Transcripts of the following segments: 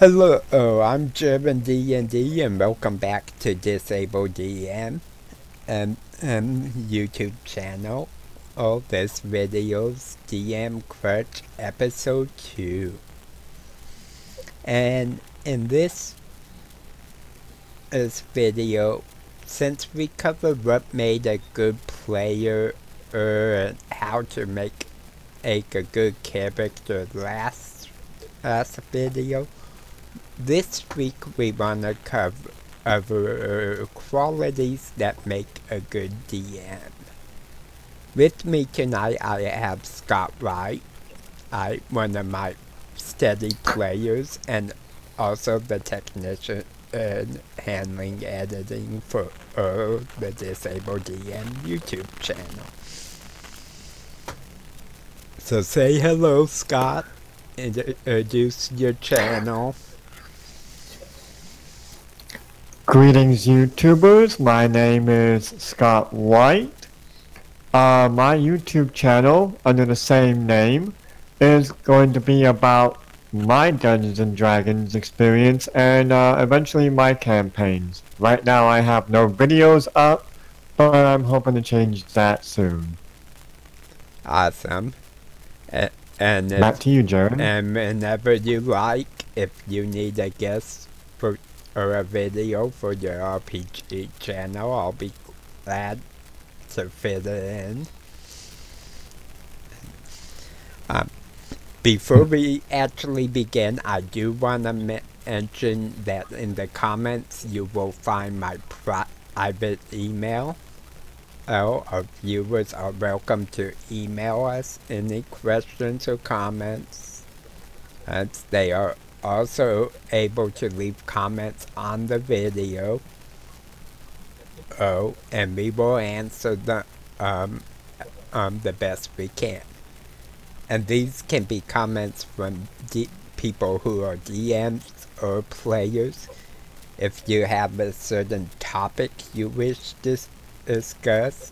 Hello, I'm German D&D and welcome back to Disabled DM YouTube channel. This video's DM Crutch episode 2. And in this video, since we covered what made a good player and how to make a good character last video, this week we want to cover qualities that make a good DM. With me tonight I have Scott Wright, one of my steady players and also the technician handling editing for the Disabled DM YouTube channel. So say hello, Scott. Introduce your channel. Greetings, YouTubers. My name is Scott White. My YouTube channel, under the same name, is going to be about my Dungeons & Dragons experience and eventually my campaigns. Right now I have no videos up, but I'm hoping to change that soon. Awesome. And back to you, Jared. And whenever you like, if you need a guest for or a video for your RPG channel, I'll be glad to fit it in. Before we actually begin, I do want to mention that in the comments you will find my private email. Our viewers are welcome to email us any questions or comments. They are also able to leave comments on the video. And we will answer the best we can. And these can be comments from people who are DMs or players. If you have a certain topic you wish to discuss,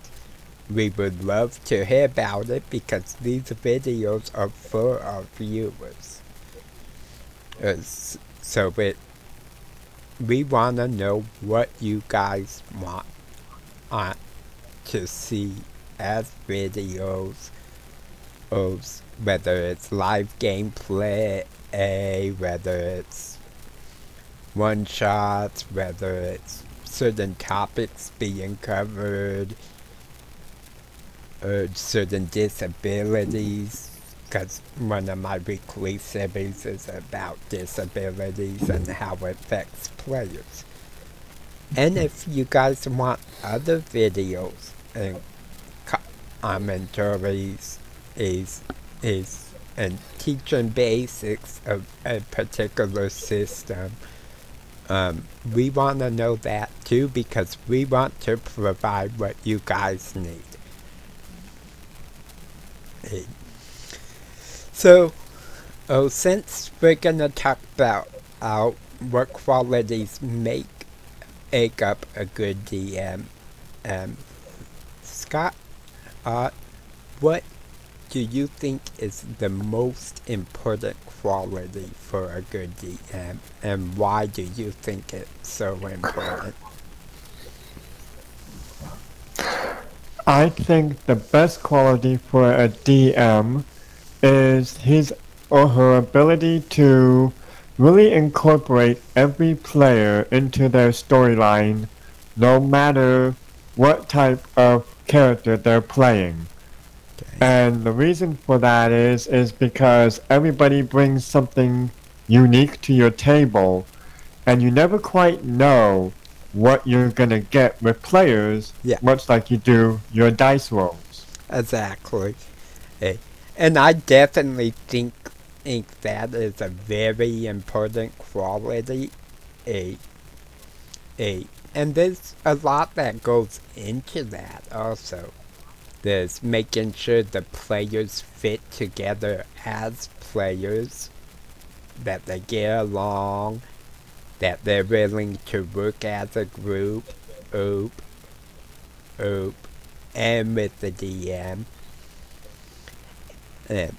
we would love to hear about it because these videos are for our viewers. So we want to know what you guys want to see as videos, whether it's live gameplay, whether it's one-shots, whether it's certain topics being covered, or certain disabilities, because one of my weekly series is about disabilities and how it affects players. And if you guys want other videos and commentaries and teaching basics of a particular system, we want to know that too, because we want to provide what you guys need. So, since we're gonna talk about what qualities make up a good DM, Scott, what do you think is the most important quality for a good DM, and why do you think it's so important? I think the best quality for a DM is his or her ability to really incorporate every player into their storyline, no matter what type of character they're playing. Okay. And the reason for that is because everybody brings something unique to your table, and you never quite know what you're gonna get with players, much like you do your dice rolls. Exactly. And I definitely think that is a very important quality. And there's a lot that goes into that also. There's making sure the players fit together as players, that they get along, that they're willing to work as a group, and with the DM. And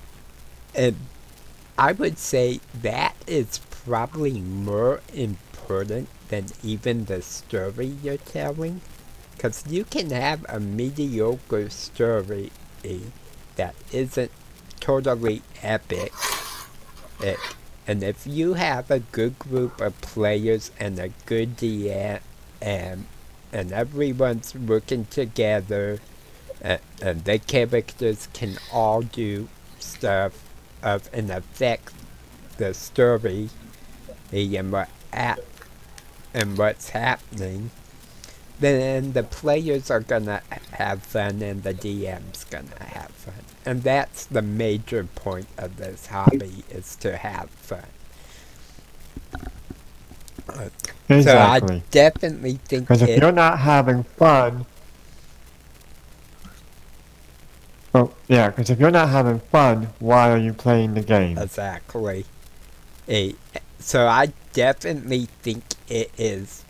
I would say that is probably more important than even the story you're telling. Because you can have a mediocre story that isn't totally epic. And if you have a good group of players and a good DM, and everyone's working together, and the characters can all do stuff of and affect the story and what's happening, then the players are gonna have fun and the DM's gonna have fun. And that's the major point of this hobby, is to have fun. Exactly. So I definitely think because if you're not having fun, because if you're not having fun, why are you playing the game? Exactly. So I definitely think it is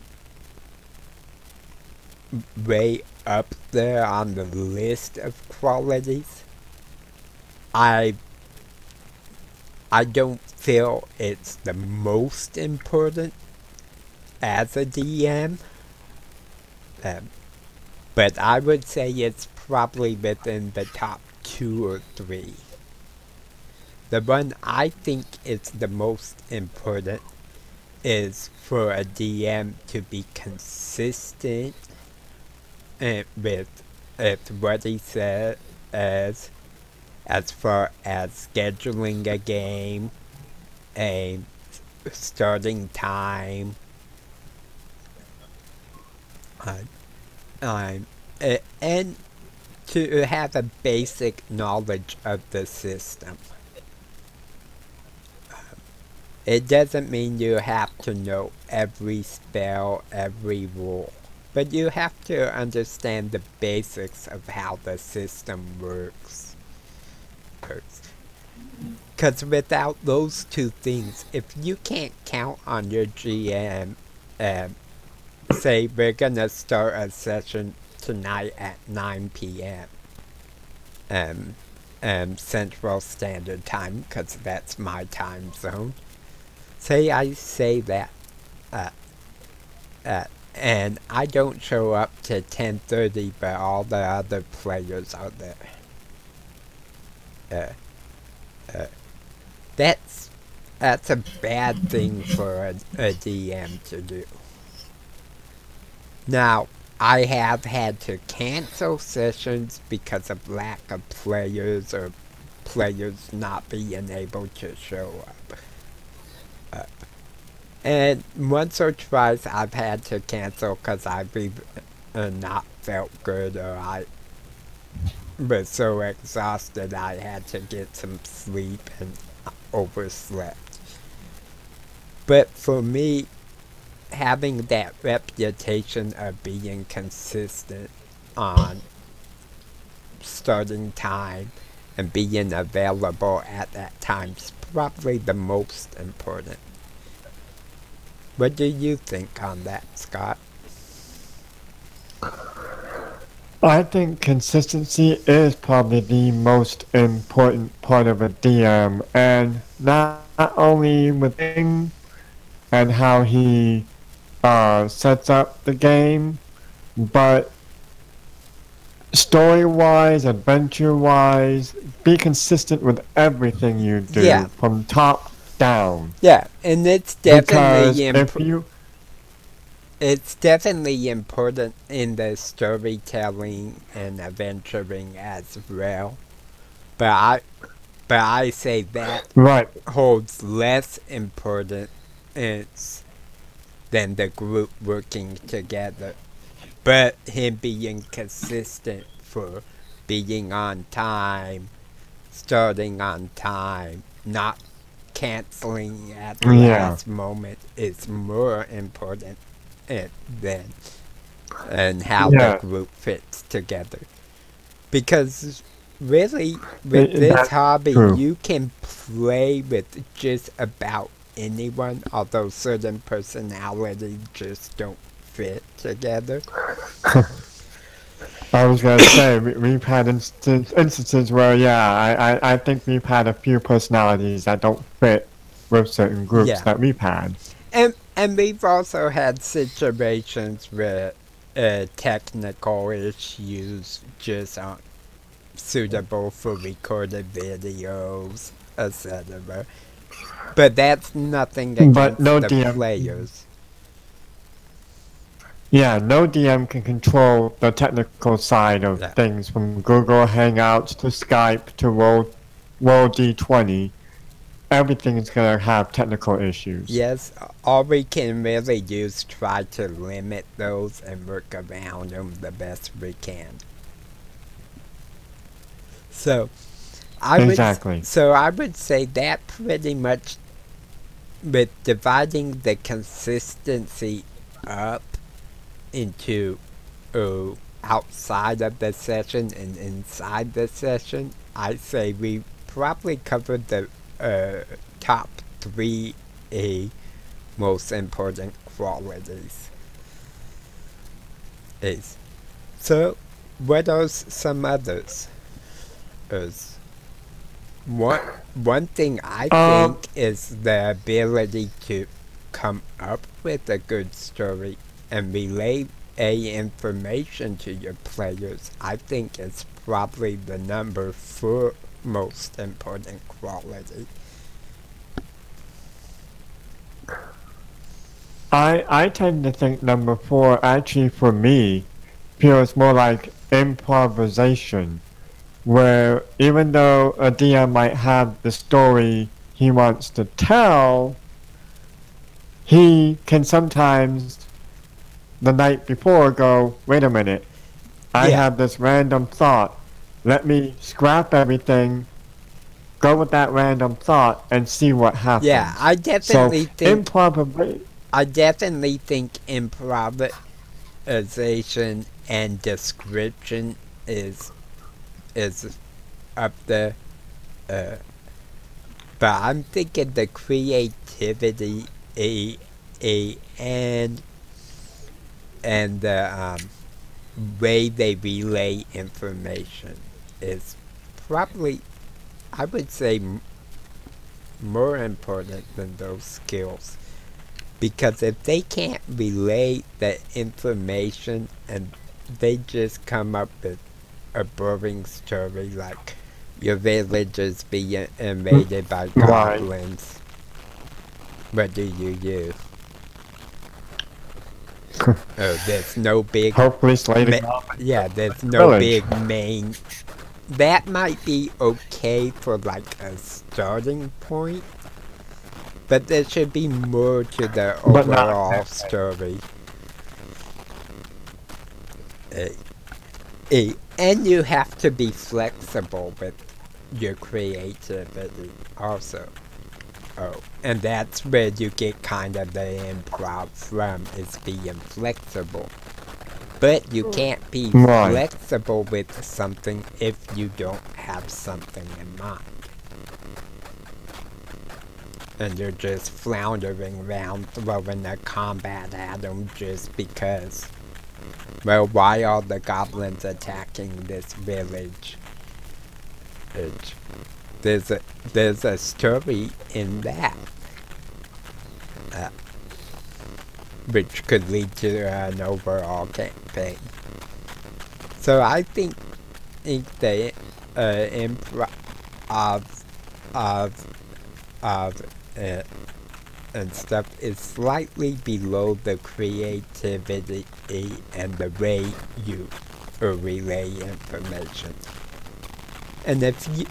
way up there on the list of qualities. I don't feel it's the most important as a DM, but I would say it's probably within the top 2 or 3. The one I think is the most important is for a DM to be consistent with what he says, as far as scheduling a game, a starting time, and to have a basic knowledge of the system. It doesn't mean you have to know every spell, every rule, but you have to understand the basics of how the system works. Because without those two things, if you can't count on your GM, say we're gonna start a session tonight at 9 p.m. Central Standard Time, because that's my time zone. Say I say that, and I don't show up to 10:30, but all the other players are there. That's a bad thing for a DM to do. Now, I have had to cancel sessions because of lack of players, or players not being able to show up. And once or twice I've had to cancel because I've not felt good, or I was so exhausted I had to get some sleep and overslept. But for me, having that reputation of being consistent on starting time and being available at that time is probably the most important. What do you think on that, Scott? I think consistency is probably the most important part of a DM, and not only with him and how he sets up the game, but story-wise, adventure-wise, be consistent with everything you do, from top down. Yeah, and it's definitely because it's definitely important in the storytelling and adventuring as well. But I say that holds less importance than the group working together. But him being consistent for being on time, starting on time, not canceling at the last moment is more important than and how the group fits together. Because really, with this hobby, you can play with just about anyone, although certain personalities just don't fit together. I was going to say, we've had instances where, I think we've had a few personalities that don't fit with certain groups Yeah. that we've had. And we've also had situations where technical issues just aren't suitable for recorded videos, etc. But that's nothing But against no the DM. players. Yeah, no DM can control the technical side of Yeah. things from Google Hangouts to Skype to Roll D20. Everything is going to have technical issues. Yes, all we can really do is try to limit those and work around them the best we can. So, Exactly. I would say that pretty much, with dividing the consistency up into outside of the session and inside the session, I say we probably covered the top 3 most important qualities. So, what are some others? One thing I think is the ability to come up with a good story and relay information to your players. I think is probably the number 4 most important quality. I tend to think number 4 actually for me feels more like improvisation, where even though a DM might have the story he wants to tell, he can sometimes the night before go, wait a minute, I have this random thought. Let me scrap everything, go with that random thought, and see what happens. Yeah, I definitely think improvisation and description is up there. But I'm thinking the creativity and the way they relay information is probably, I would say, more important than those skills. Because if they can't relay the information and they just come up with a boring story like your village is being invaded by goblins, what do you do? There's no big... Hopefully slating yeah, there's no big main... That might be okay for like a starting point, but there should be more to the overall story. And you have to be flexible with your creativity also. And that's where you get kind of the improv from, is being flexible. But you can't be flexible with something if you don't have something in mind. And you're just floundering around throwing a combat at them just because. Well, why are the goblins attacking this village? There's a story in that. Which could lead to an overall campaign. So I think the improv and stuff is slightly below the creativity and the way you relay information. And if you,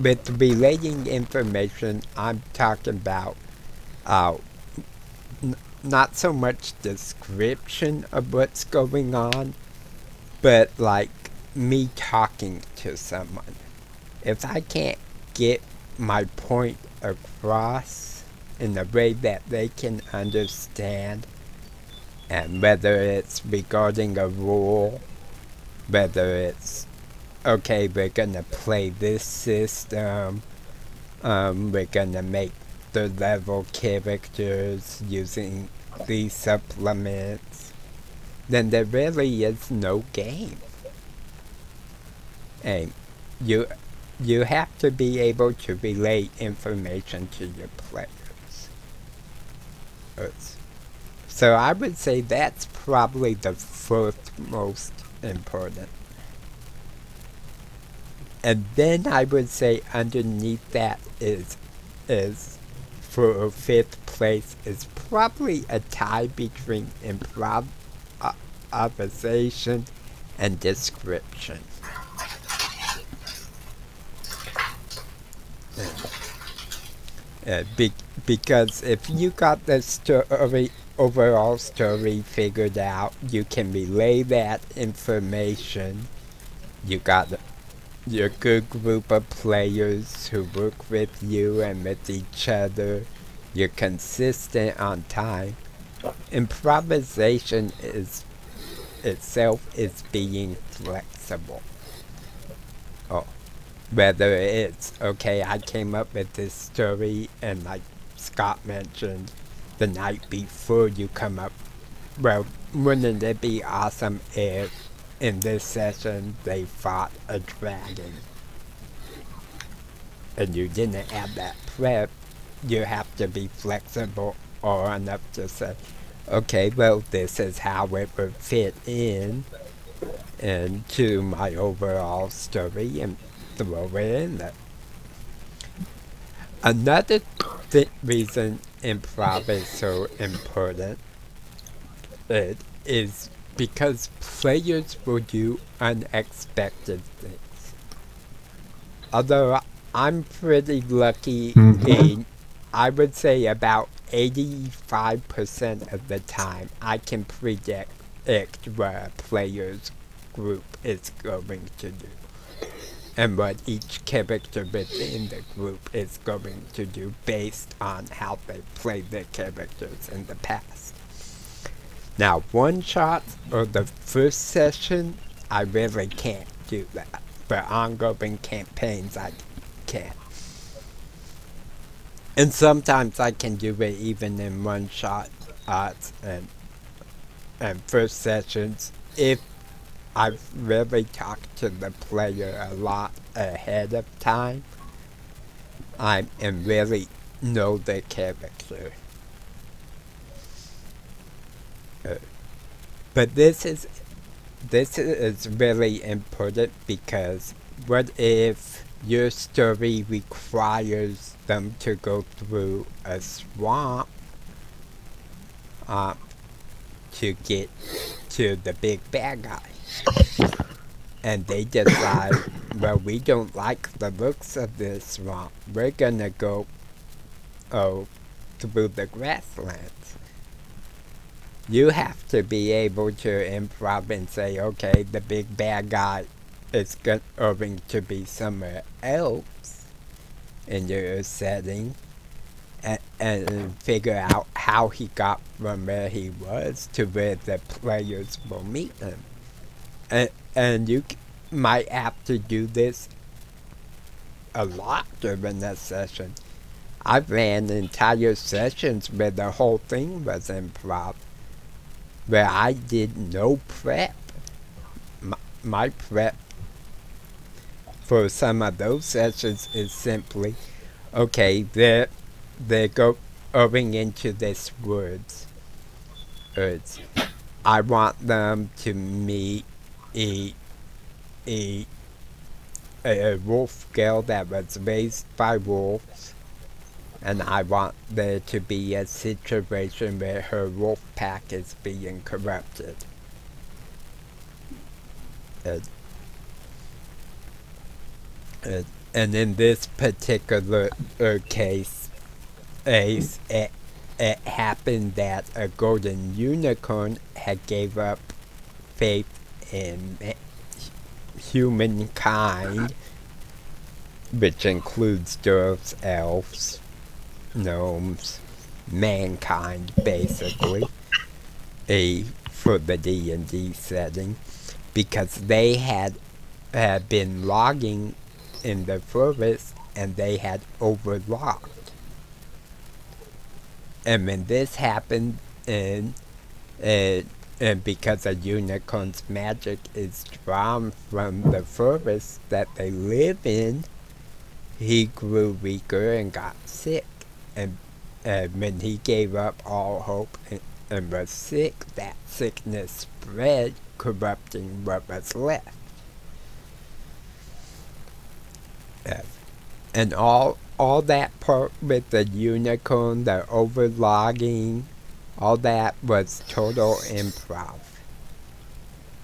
with relaying information, I'm talking about not so much description of what's going on, but like me talking to someone. If I can't get my point across in a way that they can understand, and whether it's regarding a rule, whether it's, okay, we're gonna play this system, we're gonna make the level characters using these supplements, then there really is no game. And you have to be able to relay information to your players. So I would say that's probably the first most important. And then I would say underneath that is for fifth place is probably a tie between improvisation and description. Because if you got the overall story figured out, you can relay that information. You got your good group of players who work with you and with each other. You're consistent on time. Improvisation itself is being flexible. Oh. Whether it's, okay, I came up with this story and like Scott mentioned, the night before you come up, well, wouldn't it be awesome if in this session they fought a dragon? And you didn't have that prep. You have to be flexible or enough to say, okay, well, this is how it would fit in into my overall story and throw it in there. Another reason improv is so important is because players will do unexpected things. Although I'm pretty lucky in, I would say about 85% of the time I can predict what a player's group is going to do and what each character within the group is going to do based on how they played their characters in the past. Now, one-shots or the first session, I really can't do that. For ongoing campaigns, I can. And sometimes I can do it even in one-shot and first sessions if I've really talked to the player a lot ahead of time. And really know the character. But this is really important because what if your story requires them to go through a swamp to get to the big bad guy? And they decide, well, we don't like the looks of this swamp. We're gonna go through the grasslands. You have to be able to improv and say, okay, the big bad guy is going to be somewhere else in your setting, and figure out how he got from where he was to where the players will meet him. And you might have to do this a lot during that session. I ran entire sessions where the whole thing was improv, where I did no prep. My prep for some of those sessions is simply, okay, they're going into this woods. I want them to meet a wolf girl that was raised by wolves, and I want there to be a situation where her wolf pack is being corrupted. And in this particular case, it happened that a golden unicorn had gave up faith in humankind, which includes dwarves, elves, gnomes, mankind, basically, for the D&D setting, because they had been logging in the forest and they had overlogged. And when this happened, and because a unicorn's magic is drawn from the forest that they live in, he grew weaker and got sick. And And when he gave up all hope and was sick, that sickness spread, corrupting what was left. And all that part with the unicorn, the overlogging, all that was total improv.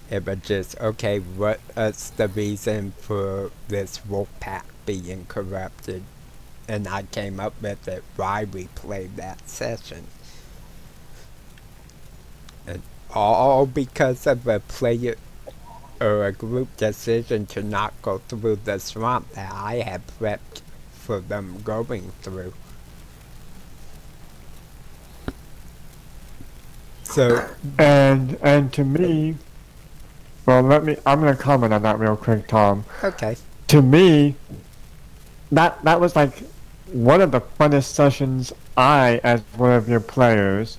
It was just, okay, what's the reason for this wolf pack being corrupted? And I came up with it, why we played that session. And all because of a player or a group decision to not go through the swamp that I had prepped for them going through. So and to me, well, I'm gonna comment on that real quick, Tom. okay. To me, that was like one of the funnest sessions I, as one of your players,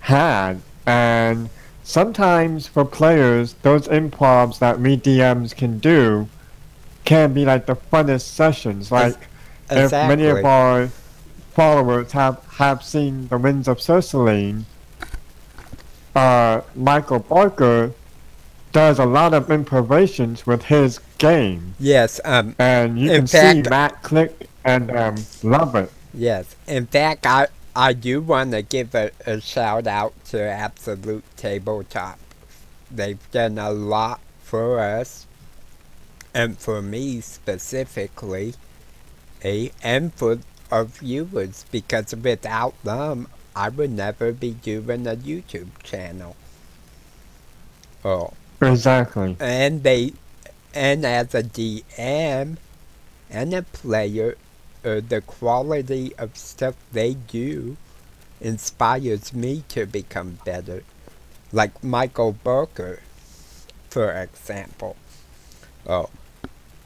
had. And sometimes for players, those improvs that we DMs can do can be like the funnest sessions. Like, if many of our followers have seen The Winds of Cerceline, Michael Barker does a lot of improvisations with his game. Yes, and you can see Matt click and love it. Yes, in fact, I do want to give a shout out to Absolute Tabletop. They've done a lot for us, and for me specifically, and for our viewers, because without them, I would never be doing a YouTube channel. Oh. Exactly. And as a DM and a player, the quality of stuff they do inspires me to become better. Like Michael Barker, for example. Oh,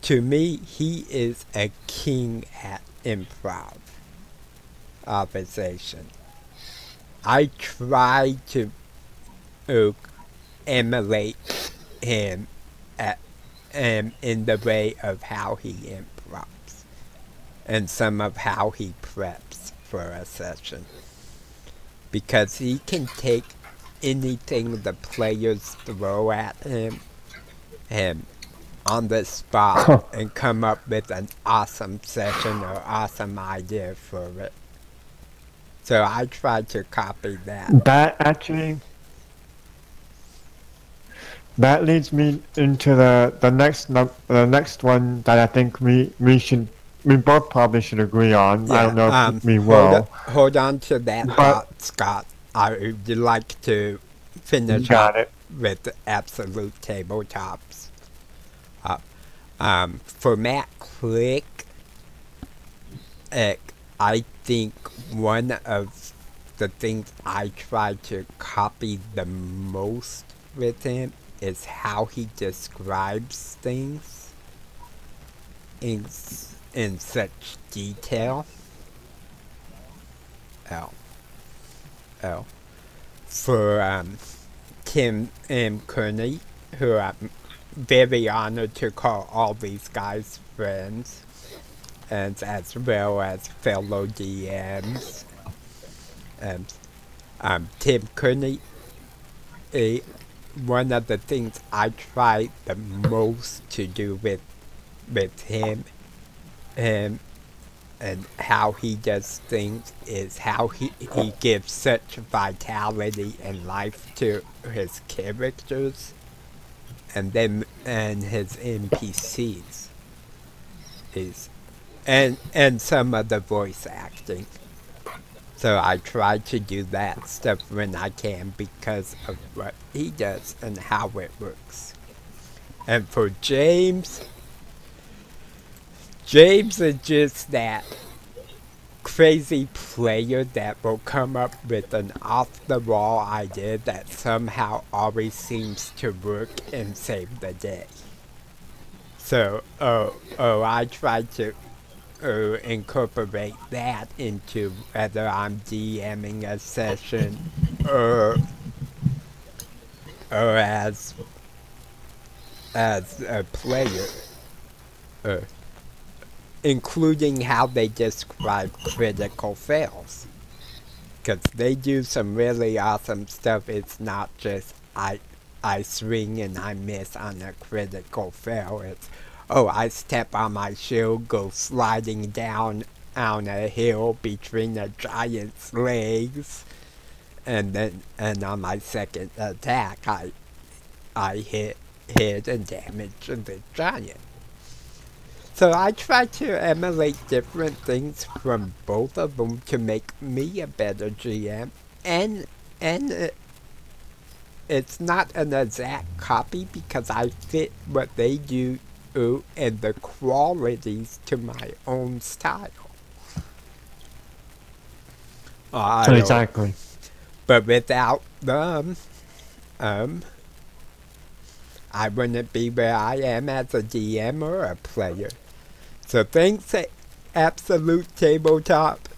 to me, he is a king at improvisation. I try to emulate him in the way of how he improves and some of how he preps for a session, because he can take anything the players throw at him on the spot and come up with an awesome session or awesome idea for it. So I try to copy that. That leads me into the next one that I think we both probably should agree on. Yeah, I don't know if we will. Hold on to that thought, Scott. I would like to finish up with Absolute Tabletops. For Matt Click, I think one of the things I try to copy the most with him is how he describes things in such detail. For Tim and Kearney, who I'm very honored to call all these guys friends, and as well as fellow DMs. And Tim Kearney, one of the things I try the most to do with him and how he does things is how he gives such vitality and life to his characters and his NPCs and some of the voice acting. So I try to do that stuff when I can because of what he does and how it works. And for James is just that crazy player that will come up with an off-the-wall idea that somehow always seems to work and save the day. So, I try to incorporate that into whether I'm DMing a session or as a player, including how they describe critical fails. because they do some really awesome stuff. It's not just I swing and I miss on a critical fail. It's, oh, I step on my shield, go sliding down on a hill between a giant's legs, and on my second attack I hit and damage the giant. So I try to emulate different things from both of them to make me a better GM, and it's not an exact copy because I fit what they do and the qualities to my own style. Exactly. But without them, I wouldn't be where I am as a DM or a player. So thanks to Absolute Tabletop.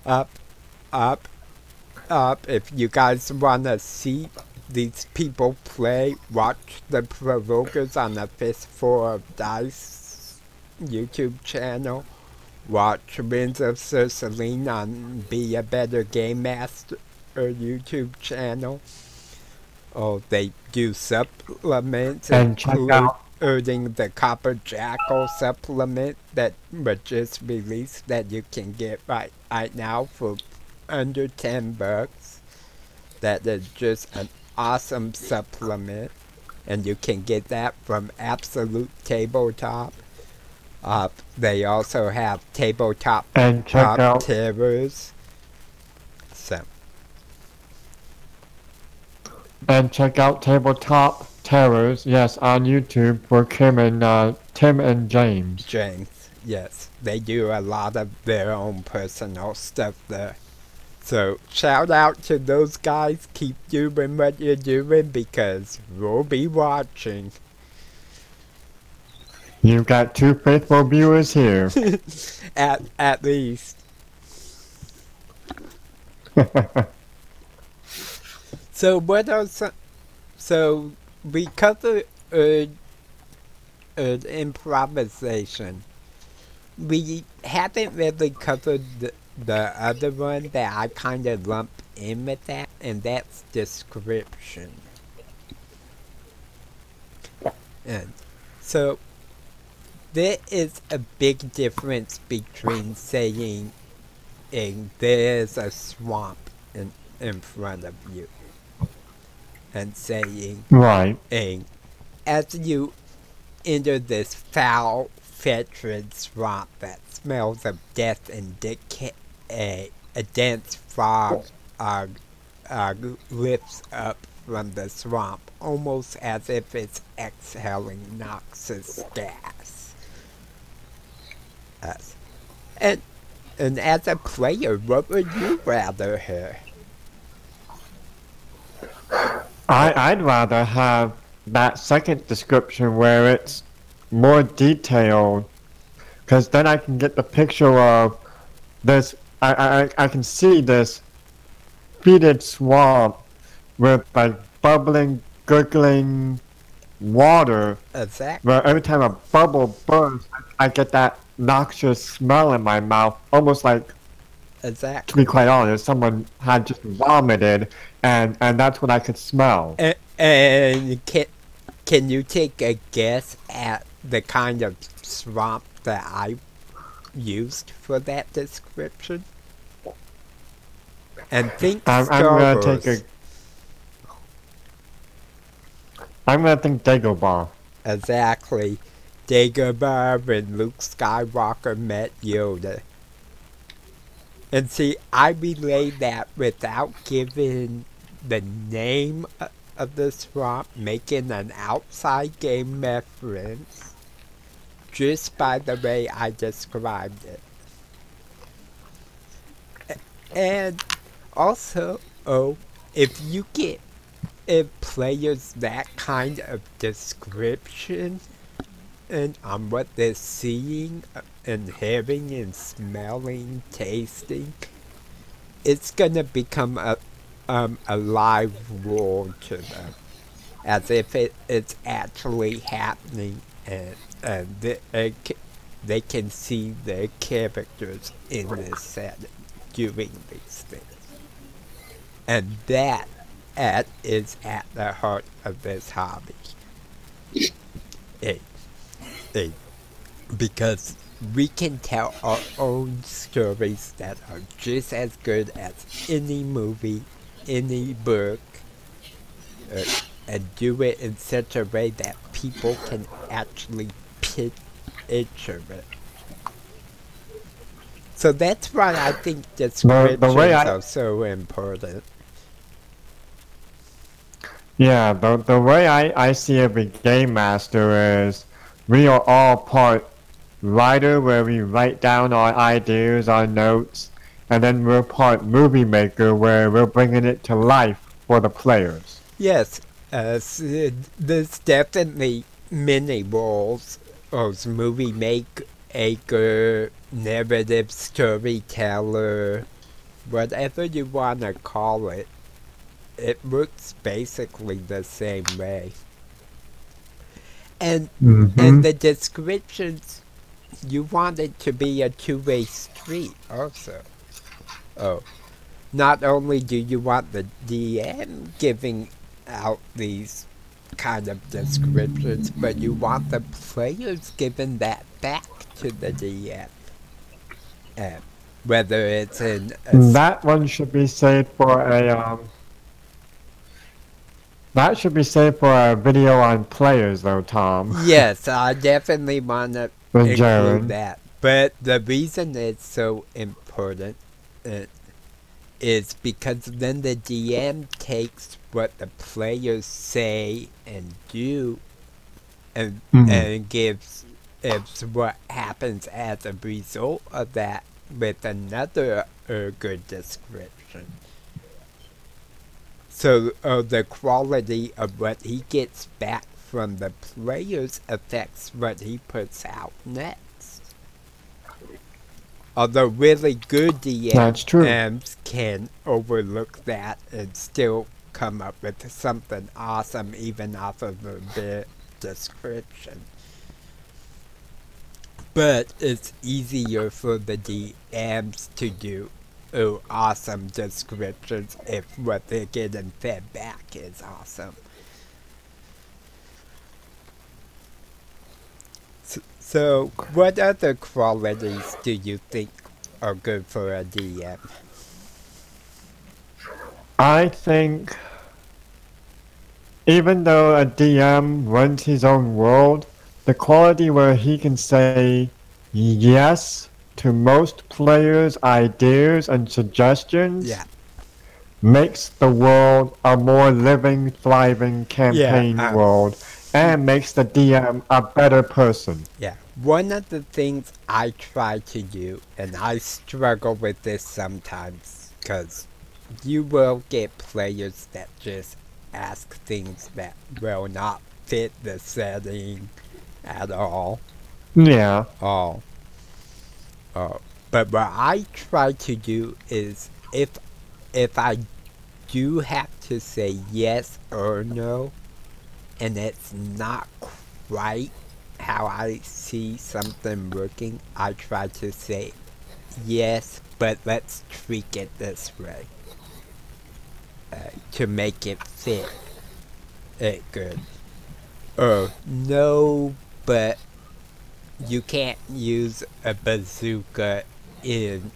Up. If you guys want to see these people play, watch the Provokers on the Fistful of Dice YouTube channel. Watch Winds of Cerceline on Be a Better Game Master YouTube channel. Oh, they do supplements, And check out including the Copper Jackal supplement that was just released that you can get right now for under $10. That is just an awesome supplement, and you can get that from Absolute Tabletop. They also have Tabletop and check out Terrors. So. And check out Tabletop Terrors, yes, on YouTube for Tim and James. James, yes. They do a lot of their own personal stuff there. So, shout out to those guys. Keep doing what you're doing because we'll be watching. You've got 2 faithful viewers here. at least. So what are some? So we covered improvisation. We haven't really covered the other one that I kind of lump in with that, and that's description. And so there is a big difference between saying there's a swamp in front of you and saying, right, as you enter this foul, fetid swamp that smells of death and decay, a dense fog lifts up from the swamp, almost as if it's exhaling noxious gas. And as a player, what would you rather hear? I'd rather have that second description where it's more detailed, because then I can get the picture of this. I can see this fetid swamp with like bubbling, gurgling water. Exactly. Where every time a bubble bursts, I get that noxious smell in my mouth, almost like, exactly. to be quite honest, someone had just vomited, and that's what I could smell. And can you take a guess at the kind of swamp that I used for that description? And think I'm gonna think Dagobah. Exactly. Dagobah when Luke Skywalker met Yoda. And see, I relay that without giving the name of the swamp, making an outside game reference, just by the way I described it. And also, if you get players that kind of description and on what they're seeing and hearing and smelling, tasting, it's gonna become a live world to them, as if it's actually happening, and they can see their characters in this setting doing these things. And that is at the heart of this hobby. It, it, because we can tell our own stories that are just as good as any movie, any book, and do it in such a way that people can actually picture it. So that's why I think descriptions are so important. Yeah, the way I see every game master is we are all part writer where we write down our ideas, our notes, and then we're part movie maker where we're bringing it to life for the players. Yes, there's definitely many roles. As movie maker, narrative storyteller, whatever you want to call it. It works basically the same way. And the descriptions, you want it to be a two-way street also. Oh, not only do you want the DM giving out these kind of descriptions, but you want the players giving that back to the DM. Whether it's in that one should be saved for a that should be saved for a video on players, though, Tom. Yes, I definitely want to include that. But the reason it's so important is because then the DM takes what the players say and do and gives what happens as a result of that with another good description. So the quality of what he gets back from the players affects what he puts out next. Although really good DMs can overlook that and still come up with something awesome even off of a bit description. But it's easier for the DMs to do awesome descriptions if what they're getting fed back is awesome. So what other qualities do you think are good for a DM? I think even though a DM runs his own world, the quality where he can say yes to most players' ideas and suggestions makes the world a more living, thriving campaign world and makes the DM a better person. Yeah. One of the things I try to do, and I struggle with this sometimes, because you will get players that just ask things that will not fit the setting at all. Yeah. But what I try to do is if I do have to say yes or no, and it's not quite how I see something working, I try to say yes, but let's tweak it this way to make it fit it good. Or no, but you can't use a bazooka in